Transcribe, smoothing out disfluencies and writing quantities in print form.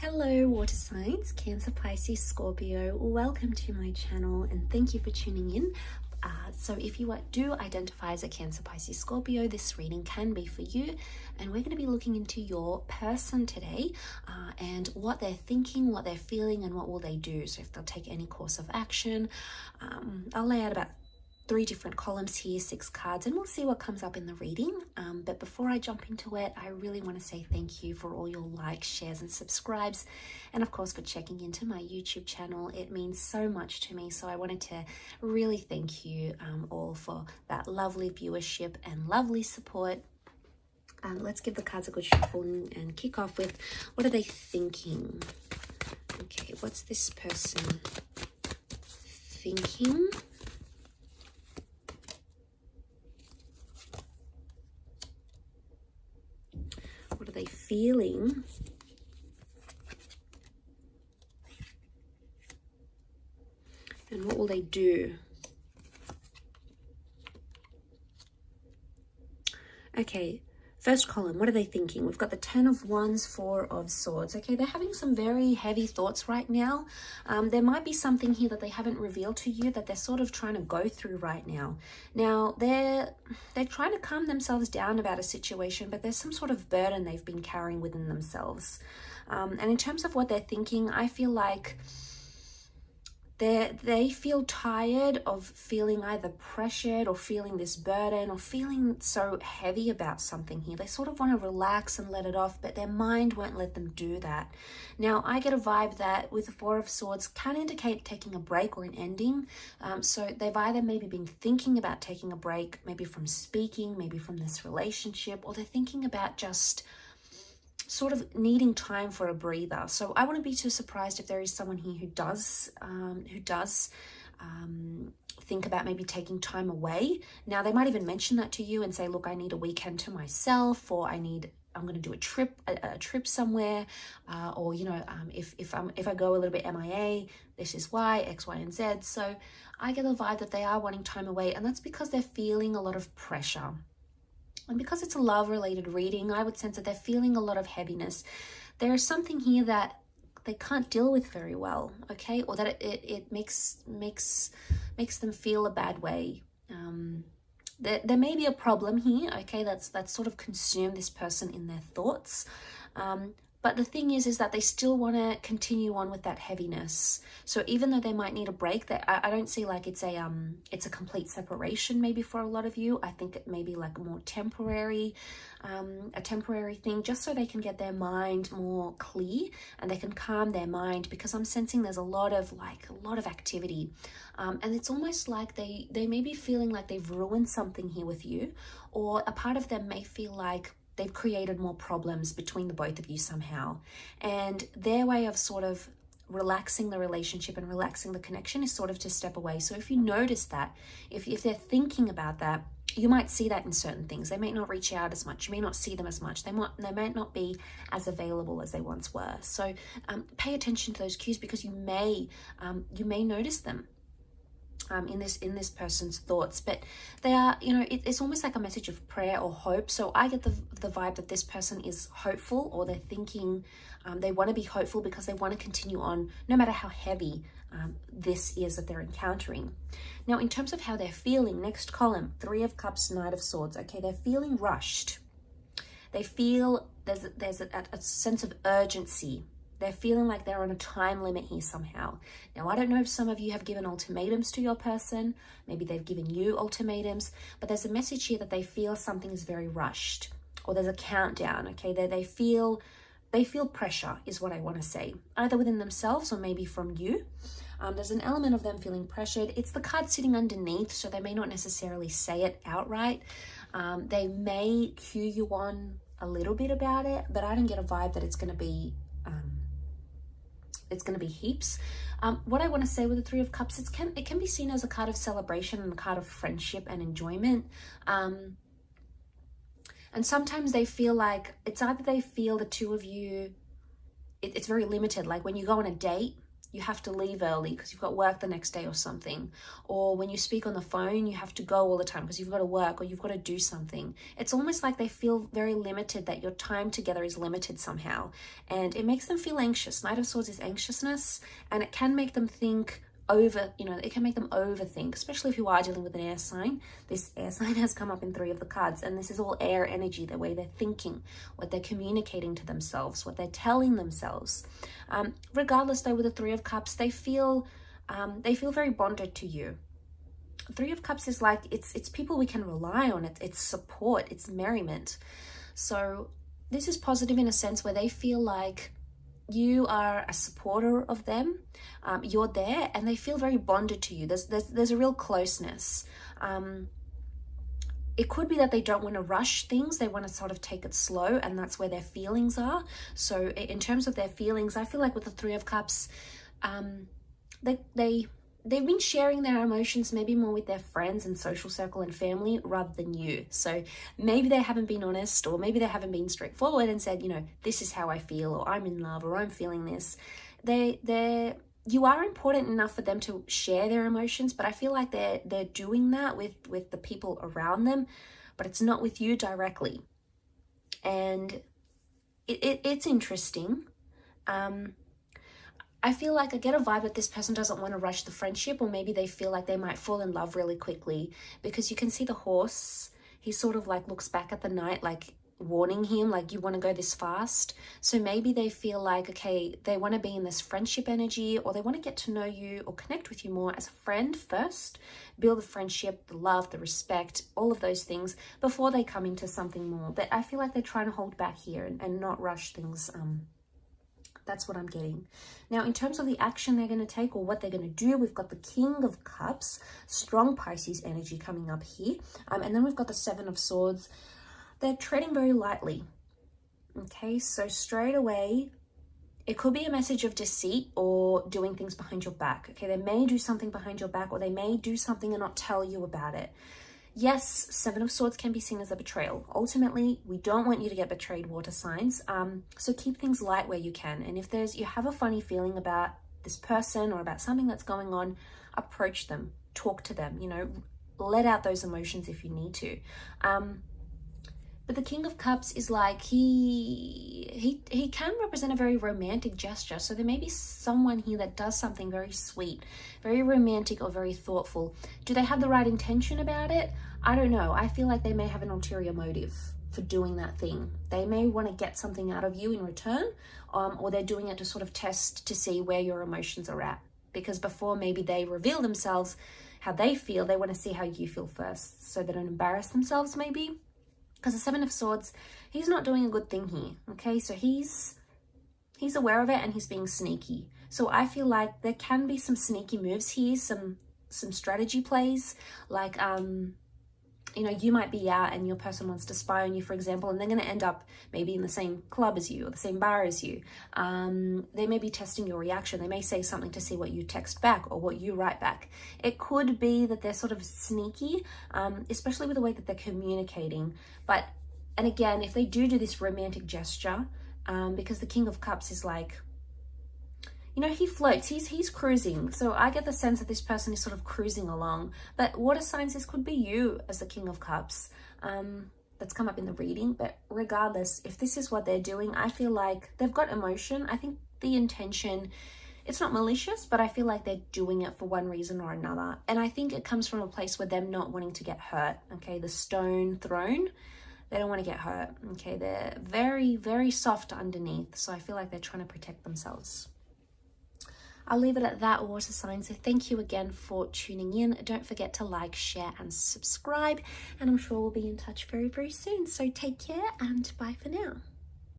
Hello water signs, Cancer, Pisces, Scorpio. Welcome to my channel and thank you for tuning in. So if you do identify as a Cancer, Pisces, Scorpio, this reading can be for you, and we're going to be looking into your person today and what they're thinking, what they're feeling, and what will they do. So if they'll take any course of action. I'll lay out about 3 different columns here, 6 cards, and we'll see what comes up in the reading. But before I jump into it, I really want to say thank you for all your likes, shares, and subscribes, and of course for checking into my YouTube channel. It means so much to me, so I wanted to really thank you all for that lovely viewership and lovely support. Let's give the cards a good shuffle and kick off with, what are they thinking? Okay, what's this person thinking? What are they feeling? And what will they do? Okay, first column, what are they thinking? We've got the 10 of Wands, 4 of Swords. Okay, they're having some very heavy thoughts right now. There might be something here that they haven't revealed to you that they're sort of trying to go through right now. Now, they're trying to calm themselves down about a situation, but there's some sort of burden they've been carrying within themselves. And in terms of what they're thinking, I feel like they feel tired of feeling either pressured or feeling this burden or feeling so heavy about something here. They sort of want to relax and let it off, but their mind won't let them do that. Now, I get a vibe that with the 4 of Swords can indicate taking a break or an ending. So they've either maybe been thinking about taking a break, maybe from speaking, maybe from this relationship, or they're thinking about just sort of needing time for a breather. So I wouldn't be too surprised if there is someone here who does think about maybe taking time away. Now, they might even mention that to you and say, look, I need a weekend to myself, or I'm going to do a trip somewhere, or if I go a little bit MIA, this is why, X, Y, and Z. So I get the vibe that they are wanting time away, and that's because they're feeling a lot of pressure. And because it's a love-related reading, I would sense that they're feeling a lot of heaviness. There is something here that they can't deal with very well, okay? Or that it makes them feel a bad way. There may be a problem here, okay, that's sort of consumed this person in their thoughts. But the thing is that they still want to continue on with that heaviness. So even though they might need a break, I don't see like it's a complete separation maybe for a lot of you. I think it may be like more temporary, a temporary thing, just so they can get their mind more clear and they can calm their mind, because I'm sensing there's a lot of activity. And it's almost like they may be feeling like they've ruined something here with you, or a part of them may feel like they've created more problems between the both of you somehow. And their way of sort of relaxing the relationship and relaxing the connection is sort of to step away. So if you notice that, if they're thinking about that, you might see that in certain things. They may not reach out as much. You may not see them as much. They might not be as available as they once were. So pay attention to those cues, because you may notice them in this person's thoughts. But they are, it's almost like a message of prayer or hope. So I get the vibe that this person is hopeful, or they're thinking they want to be hopeful because they want to continue on no matter how heavy this is that they're encountering. Now, in terms of how they're feeling, next column, 3 of Cups, Knight of Swords. Okay, they're feeling rushed. They feel there's a sense of urgency. They're feeling like they're on a time limit here somehow. Now, I don't know if some of you have given ultimatums to your person. Maybe they've given you ultimatums, but there's a message here that they feel something is very rushed, or there's a countdown, okay? They feel pressure is what I want to say, either within themselves or maybe from you. There's an element of them feeling pressured. It's the card sitting underneath, so they may not necessarily say it outright. They may cue you on a little bit about it, but I don't get a vibe that it's going to be heaps. What I want to say with the 3 of Cups, it can be seen as a card of celebration and a card of friendship and enjoyment. And sometimes they feel like it's either they feel the two of you, it's very limited. Like when you go on a date, you have to leave early because you've got work the next day or something. Or when you speak on the phone, you have to go all the time because you've got to work or you've got to do something. It's almost like they feel very limited, that your time together is limited somehow. And it makes them feel anxious. Knight of Swords is anxiousness, and it can make them think it can make them overthink, especially if you are dealing with an air sign. This air sign has come up in 3 of the cards, and this is all air energy, the way they're thinking, what they're communicating to themselves, what they're telling themselves. Regardless though, with the 3 of Cups, they feel very bonded to you. 3 of Cups is like, it's people we can rely on, it's support, it's merriment. So this is positive in a sense where they feel like you are a supporter of them, you're there, and they feel very bonded to you. There's a real closeness. It could be that they don't want to rush things, they want to sort of take it slow, and that's where their feelings are. So in terms of their feelings, I feel like with the 3 of Cups, they've been sharing their emotions maybe more with their friends and social circle and family rather than you. So maybe they haven't been honest, or maybe they haven't been straightforward and said, this is how I feel, or I'm in love, or I'm feeling this. You are important enough for them to share their emotions, but I feel like they're doing that with the people around them, but it's not with you directly. And it's interesting. I feel like I get a vibe that this person doesn't want to rush the friendship, or maybe they feel like they might fall in love really quickly, because you can see the horse, he sort of like looks back at the knight, like warning him, like, you want to go this fast. So maybe they feel like, okay, they want to be in this friendship energy, or they want to get to know you or connect with you more as a friend first, build the friendship, the love, the respect, all of those things before they come into something more. But I feel like they're trying to hold back here and not rush things. That's what I'm getting. Now, in terms of the action they're going to take or what they're going to do, we've got the King of Cups, strong Pisces energy coming up here. And then we've got the 7 of Swords. They're treading very lightly. Okay, so straight away, it could be a message of deceit or doing things behind your back. Okay, they may do something behind your back, or they may do something and not tell you about it. Yes, 7 of Swords can be seen as a betrayal. Ultimately, we don't want you to get betrayed, water signs. So keep things light where you can. And if you have a funny feeling about this person or about something that's going on, approach them, talk to them, let out those emotions if you need to. But the King of Cups is like, he can represent a very romantic gesture. So there may be someone here that does something very sweet, very romantic, or very thoughtful. Do they have the right intention about it? I don't know. I feel like they may have an ulterior motive for doing that thing. They may want to get something out of you in return, or they're doing it to sort of test to see where your emotions are at. Because before maybe they reveal themselves, how they feel, they want to see how you feel first, so they don't embarrass themselves maybe. Because the 7 of Swords, he's not doing a good thing here, okay? So he's aware of it, and he's being sneaky. So I feel like there can be some sneaky moves here, some strategy plays, like, you might be out and your person wants to spy on you, for example, and they're going to end up maybe in the same club as you or the same bar as you. They may be testing your reaction. They may say something to see what you text back or what you write back. It could be that they're sort of sneaky, especially with the way that they're communicating. And again, if they do this romantic gesture, because the King of Cups is like, he floats, he's cruising. So I get the sense that this person is sort of cruising along. But water signs, this could be you as the King of Cups. That's come up in the reading. But regardless, if this is what they're doing, I feel like they've got emotion. I think the intention, it's not malicious, but I feel like they're doing it for one reason or another. And I think it comes from a place where them not wanting to get hurt. Okay, the stone throne, they don't want to get hurt. Okay, they're very, very soft underneath. So I feel like they're trying to protect themselves. I'll leave it at that, water signs. So thank you again for tuning in. Don't forget to like, share, and subscribe. And I'm sure we'll be in touch very, very soon. So take care, and bye for now.